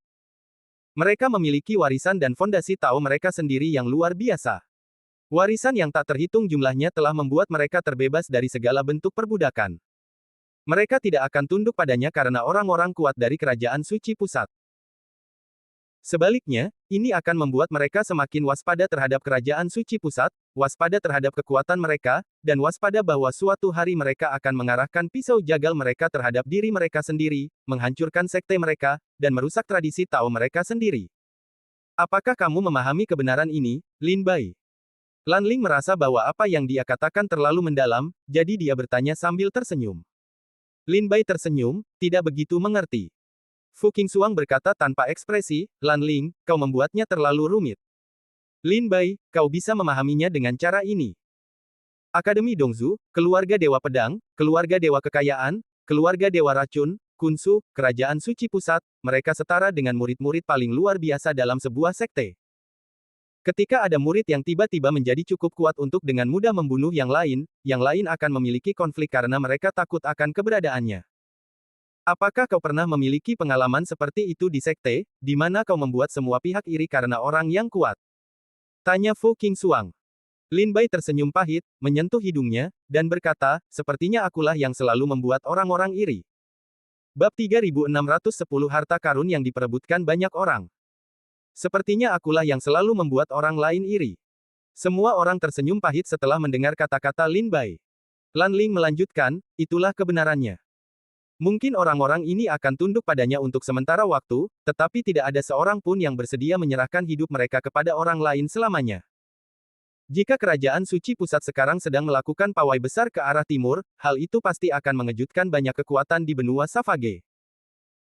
Mereka memiliki warisan dan fondasi Tao mereka sendiri yang luar biasa. Warisan yang tak terhitung jumlahnya telah membuat mereka terbebas dari segala bentuk perbudakan. Mereka tidak akan tunduk padanya karena orang-orang kuat dari kerajaan suci pusat. Sebaliknya, ini akan membuat mereka semakin waspada terhadap kerajaan suci pusat, waspada terhadap kekuatan mereka, dan waspada bahwa suatu hari mereka akan mengarahkan pisau jagal mereka terhadap diri mereka sendiri, menghancurkan sekte mereka, dan merusak tradisi Tao mereka sendiri. Apakah kamu memahami kebenaran ini, Lin Bai? Lanling merasa bahwa apa yang dia katakan terlalu mendalam, jadi dia bertanya sambil tersenyum. Lin Bai tersenyum, tidak begitu mengerti. Fu Qingxuang berkata tanpa ekspresi, "Lanling, kau membuatnya terlalu rumit. Lin Bai, kau bisa memahaminya dengan cara ini." Akademi Dongzu, keluarga Dewa Pedang, keluarga Dewa Kekayaan, keluarga Dewa Racun, Kunsu, Kerajaan Suci Pusat, mereka setara dengan murid-murid paling luar biasa dalam sebuah sekte. Ketika ada murid yang tiba-tiba menjadi cukup kuat untuk dengan mudah membunuh yang lain akan memiliki konflik karena mereka takut akan keberadaannya. Apakah kau pernah memiliki pengalaman seperti itu di sekte, di mana kau membuat semua pihak iri karena orang yang kuat? Tanya Fu Qingxuang. Lin Bai tersenyum pahit, menyentuh hidungnya, dan berkata, sepertinya akulah yang selalu membuat orang-orang iri. Bab 3610 Harta Karun yang diperebutkan banyak orang. Sepertinya akulah yang selalu membuat orang lain iri. Semua orang tersenyum pahit setelah mendengar kata-kata Lin Bai. Lan Ling melanjutkan, itulah kebenarannya. Mungkin orang-orang ini akan tunduk padanya untuk sementara waktu, tetapi tidak ada seorang pun yang bersedia menyerahkan hidup mereka kepada orang lain selamanya. Jika kerajaan suci pusat sekarang sedang melakukan pawai besar ke arah timur, hal itu pasti akan mengejutkan banyak kekuatan di benua Savage.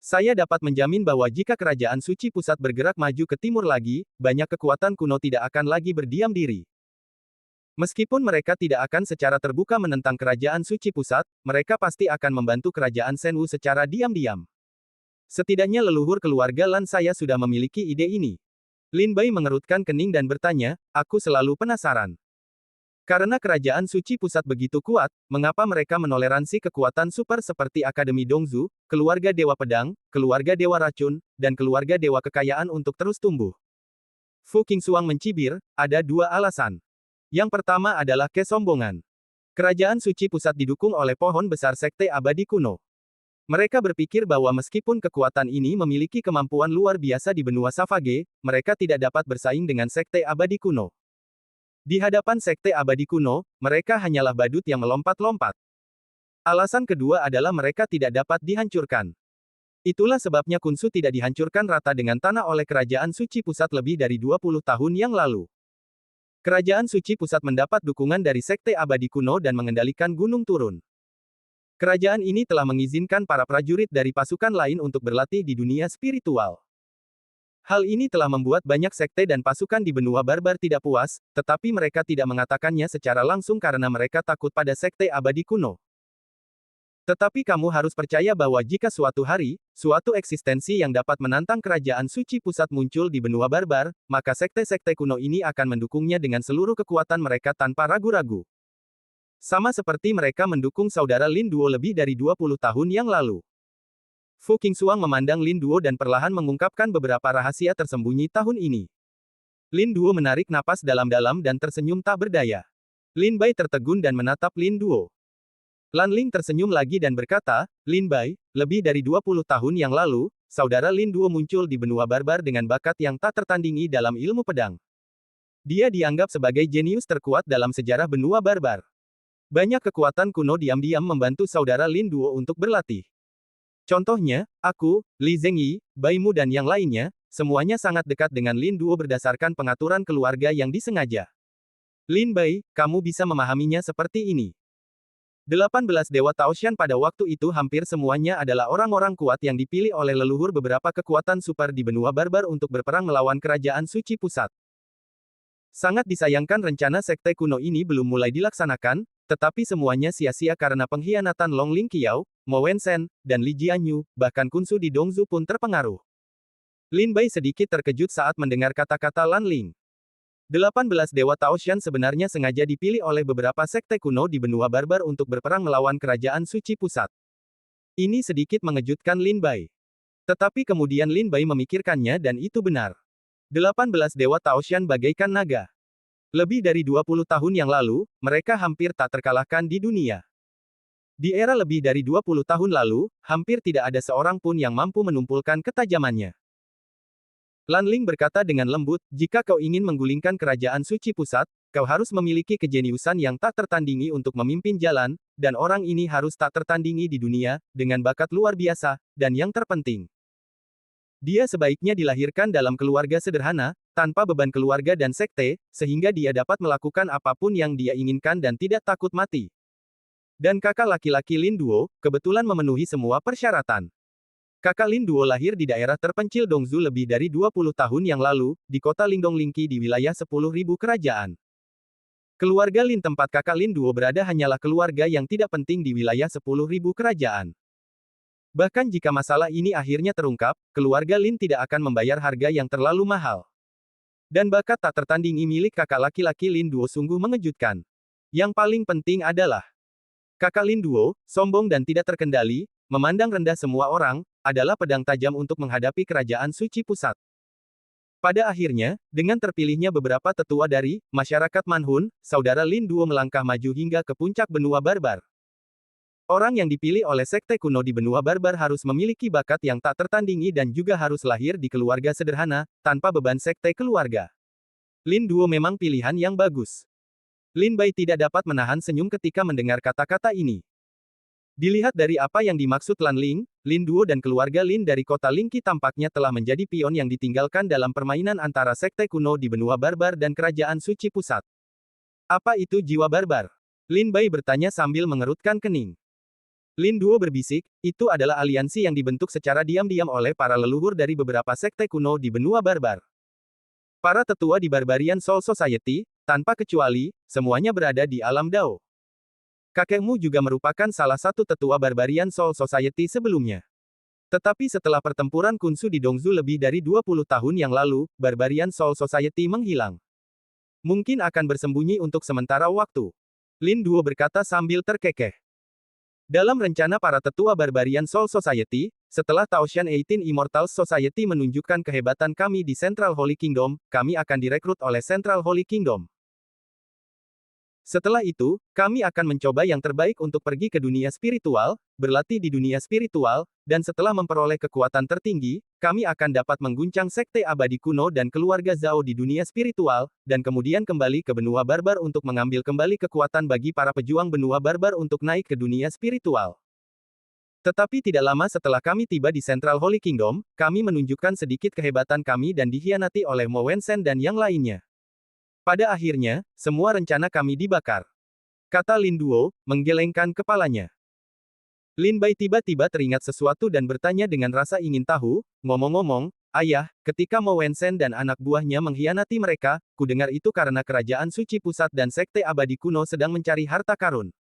Saya dapat menjamin bahwa jika kerajaan suci pusat bergerak maju ke timur lagi, banyak kekuatan kuno tidak akan lagi berdiam diri. Meskipun mereka tidak akan secara terbuka menentang kerajaan suci pusat, mereka pasti akan membantu kerajaan Shenwu secara diam-diam. Setidaknya leluhur keluarga Lan saya sudah memiliki ide ini. Lin Bai mengerutkan kening dan bertanya, aku selalu penasaran. Karena kerajaan suci pusat begitu kuat, mengapa mereka menoleransi kekuatan super seperti Akademi Dongzu, keluarga Dewa Pedang, keluarga Dewa Racun, dan keluarga Dewa Kekayaan untuk terus tumbuh? Fu Qingxuang mencibir, ada dua alasan. Yang pertama adalah kesombongan. Kerajaan suci pusat didukung oleh pohon besar sekte abadi kuno. Mereka berpikir bahwa meskipun kekuatan ini memiliki kemampuan luar biasa di benua Savage, mereka tidak dapat bersaing dengan sekte abadi kuno. Di hadapan sekte abadi kuno, mereka hanyalah badut yang melompat-lompat. Alasan kedua adalah mereka tidak dapat dihancurkan. Itulah sebabnya Kunsu tidak dihancurkan rata dengan tanah oleh kerajaan suci pusat lebih dari 20 tahun yang lalu. Kerajaan suci pusat mendapat dukungan dari sekte abadi kuno dan mengendalikan gunung turun. Kerajaan ini telah mengizinkan para prajurit dari pasukan lain untuk berlatih di dunia spiritual. Hal ini telah membuat banyak sekte dan pasukan di benua barbar tidak puas, tetapi mereka tidak mengatakannya secara langsung karena mereka takut pada sekte abadi kuno. Tetapi kamu harus percaya bahwa jika suatu hari, suatu eksistensi yang dapat menantang kerajaan suci pusat muncul di benua barbar, maka sekte-sekte kuno ini akan mendukungnya dengan seluruh kekuatan mereka tanpa ragu-ragu. Sama seperti mereka mendukung saudara Lin Duo lebih dari 20 tahun yang lalu. Fu Qingxuang memandang Lin Duo dan perlahan mengungkapkan beberapa rahasia tersembunyi tahun ini. Lin Duo menarik napas dalam-dalam dan tersenyum tak berdaya. Lin Bai tertegun dan menatap Lin Duo. Lan Ling tersenyum lagi dan berkata, Lin Bai, lebih dari 20 tahun yang lalu, saudara Lin Duo muncul di benua barbar dengan bakat yang tak tertandingi dalam ilmu pedang. Dia dianggap sebagai jenius terkuat dalam sejarah benua barbar. Banyak kekuatan kuno diam-diam membantu saudara Lin Duo untuk berlatih. Contohnya, aku, Li Zhengyi, Baimu dan yang lainnya, semuanya sangat dekat dengan Lin Duo berdasarkan pengaturan keluarga yang disengaja. Lin Bai, kamu bisa memahaminya seperti ini. 18 Dewa Taoshan pada waktu itu hampir semuanya adalah orang-orang kuat yang dipilih oleh leluhur beberapa kekuatan super di benua barbar untuk berperang melawan kerajaan suci pusat. Sangat disayangkan rencana sekte kuno ini belum mulai dilaksanakan, tetapi semuanya sia-sia karena pengkhianatan Long Ling Qiao, Mo Wensen, dan Li Jianyu, bahkan Kunsu di Dongzu pun terpengaruh. Lin Bai sedikit terkejut saat mendengar kata-kata Lan Ling. 18 Dewa Taoshan sebenarnya sengaja dipilih oleh beberapa sekte kuno di benua barbar untuk berperang melawan kerajaan suci pusat. Ini sedikit mengejutkan Lin Bai. Tetapi kemudian Lin Bai memikirkannya dan itu benar. 18 Dewa Taoshan bagaikan naga. Lebih dari 20 tahun yang lalu, mereka hampir tak terkalahkan di dunia. Di era lebih dari 20 tahun lalu, hampir tidak ada seorang pun yang mampu menumpulkan ketajamannya. Lan Ling berkata dengan lembut, jika kau ingin menggulingkan kerajaan suci pusat, kau harus memiliki kejeniusan yang tak tertandingi untuk memimpin jalan, dan orang ini harus tak tertandingi di dunia, dengan bakat luar biasa, dan yang terpenting. Dia sebaiknya dilahirkan dalam keluarga sederhana, tanpa beban keluarga dan sekte, sehingga dia dapat melakukan apapun yang dia inginkan dan tidak takut mati. Dan kakak laki-laki Lin Duo, kebetulan memenuhi semua persyaratan. Kakak Lin Duo lahir di daerah terpencil Dongzu lebih dari 20 tahun yang lalu, di kota Lingdong Lingqi di wilayah 10.000 kerajaan. Keluarga Lin tempat kakak Lin Duo berada hanyalah keluarga yang tidak penting di wilayah 10.000 kerajaan. Bahkan jika masalah ini akhirnya terungkap, keluarga Lin tidak akan membayar harga yang terlalu mahal. Dan bakat tak tertandingi milik kakak laki-laki Lin Duo sungguh mengejutkan. Yang paling penting adalah, kakak Lin Duo, sombong dan tidak terkendali, memandang rendah semua orang, adalah pedang tajam untuk menghadapi kerajaan suci pusat. Pada akhirnya, dengan terpilihnya beberapa tetua dari masyarakat Manhun, saudara Lin Duo melangkah maju hingga ke puncak benua barbar. Orang yang dipilih oleh sekte kuno di benua barbar harus memiliki bakat yang tak tertandingi dan juga harus lahir di keluarga sederhana, tanpa beban sekte keluarga. Lin Duo memang pilihan yang bagus. Lin Bai tidak dapat menahan senyum ketika mendengar kata-kata ini. Dilihat dari apa yang dimaksud Lan Ling, Lin Duo dan keluarga Lin dari kota Lingqi tampaknya telah menjadi pion yang ditinggalkan dalam permainan antara sekte kuno di benua barbar dan kerajaan suci pusat. Apa itu jiwa barbar? Lin Bai bertanya sambil mengerutkan kening. Lin Duo berbisik, itu adalah aliansi yang dibentuk secara diam-diam oleh para leluhur dari beberapa sekte kuno di benua barbar. Para tetua di Barbarian Soul Society, tanpa kecuali, semuanya berada di alam Dao. Kakekmu juga merupakan salah satu tetua Barbarian Soul Society sebelumnya. Tetapi setelah pertempuran Kunsu di Dongzu lebih dari 20 tahun yang lalu, Barbarian Soul Society menghilang. Mungkin akan bersembunyi untuk sementara waktu. Lin Duo berkata sambil terkekeh. Dalam rencana para tetua Barbarian Soul Society, setelah Taoshan 18 Immortals Society menunjukkan kehebatan kami di Central Holy Kingdom, kami akan direkrut oleh Central Holy Kingdom. Setelah itu, kami akan mencoba yang terbaik untuk pergi ke dunia spiritual, berlatih di dunia spiritual, dan setelah memperoleh kekuatan tertinggi, kami akan dapat mengguncang sekte abadi kuno dan keluarga Zhao di dunia spiritual, dan kemudian kembali ke benua barbar untuk mengambil kembali kekuatan bagi para pejuang benua barbar untuk naik ke dunia spiritual. Tetapi tidak lama setelah kami tiba di Central Holy Kingdom, kami menunjukkan sedikit kehebatan kami dan dikhianati oleh Mo Wensen dan yang lainnya. Pada akhirnya, semua rencana kami dibakar. Kata Lin Duo, menggelengkan kepalanya. Lin Bai tiba-tiba teringat sesuatu dan bertanya dengan rasa ingin tahu, ngomong-ngomong, ayah, ketika Mo Wensen dan anak buahnya mengkhianati mereka, kudengar itu karena kerajaan suci pusat dan sekte abadi kuno sedang mencari harta karun.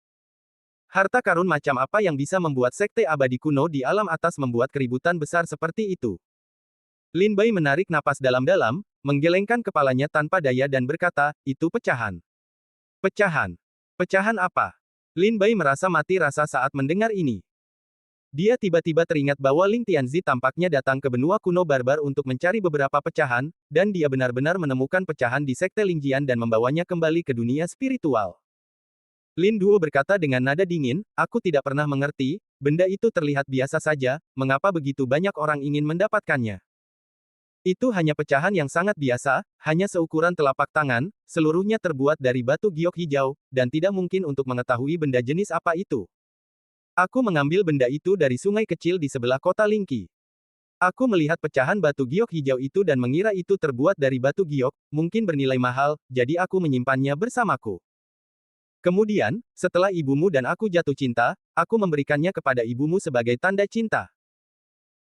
Harta karun macam apa yang bisa membuat sekte abadi kuno di alam atas membuat keributan besar seperti itu? Lin Bai menarik napas dalam-dalam, menggelengkan kepalanya tanpa daya dan berkata, itu pecahan. Pecahan. Pecahan apa? Lin Bai merasa mati rasa saat mendengar ini. Dia tiba-tiba teringat bahwa Ling Tianzi tampaknya datang ke benua kuno barbar untuk mencari beberapa pecahan, dan dia benar-benar menemukan pecahan di sekte Lingjian dan membawanya kembali ke dunia spiritual. Lin Duo berkata dengan nada dingin, aku tidak pernah mengerti, benda itu terlihat biasa saja, mengapa begitu banyak orang ingin mendapatkannya. Itu hanya pecahan yang sangat biasa, hanya seukuran telapak tangan, seluruhnya terbuat dari batu giok hijau, dan tidak mungkin untuk mengetahui benda jenis apa itu. Aku mengambil benda itu dari sungai kecil di sebelah kota Lingqi. Aku melihat pecahan batu giok hijau itu dan mengira itu terbuat dari batu giok, mungkin bernilai mahal, jadi aku menyimpannya bersamaku. Kemudian, setelah ibumu dan aku jatuh cinta, aku memberikannya kepada ibumu sebagai tanda cinta.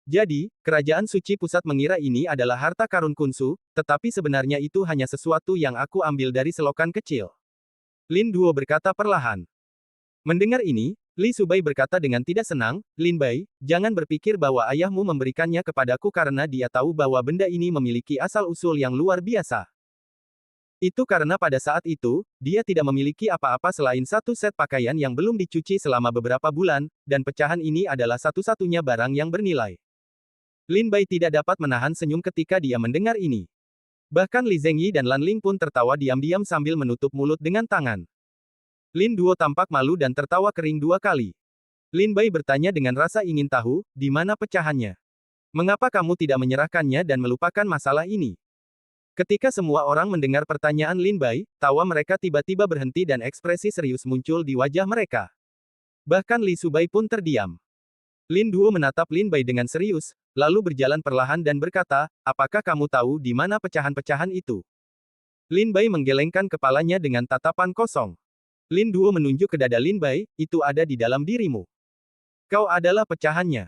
Jadi, kerajaan suci pusat mengira ini adalah harta karun Kunsu, tetapi sebenarnya itu hanya sesuatu yang aku ambil dari selokan kecil. Lin Duo berkata perlahan. Mendengar ini, Li Subai berkata dengan tidak senang, Lin Bai, jangan berpikir bahwa ayahmu memberikannya kepadaku karena dia tahu bahwa benda ini memiliki asal-usul yang luar biasa. Itu karena pada saat itu, dia tidak memiliki apa-apa selain satu set pakaian yang belum dicuci selama beberapa bulan, dan pecahan ini adalah satu-satunya barang yang bernilai. Lin Bai tidak dapat menahan senyum ketika dia mendengar ini. Bahkan Li Zhengyi dan Lan Ling pun tertawa diam-diam sambil menutup mulut dengan tangan. Lin Duo tampak malu dan tertawa kering 2 kali. Lin Bai bertanya dengan rasa ingin tahu, di mana pecahannya? Mengapa kamu tidak menyerahkannya dan melupakan masalah ini? Ketika semua orang mendengar pertanyaan Lin Bai, tawa mereka tiba-tiba berhenti dan ekspresi serius muncul di wajah mereka. Bahkan Li Subai pun terdiam. Lin Duo menatap Lin Bai dengan serius, lalu berjalan perlahan dan berkata, apakah kamu tahu di mana pecahan-pecahan itu? Lin Bai menggelengkan kepalanya dengan tatapan kosong. Lin Duo menunjuk ke dada Lin Bai, itu ada di dalam dirimu. Kau adalah pecahannya.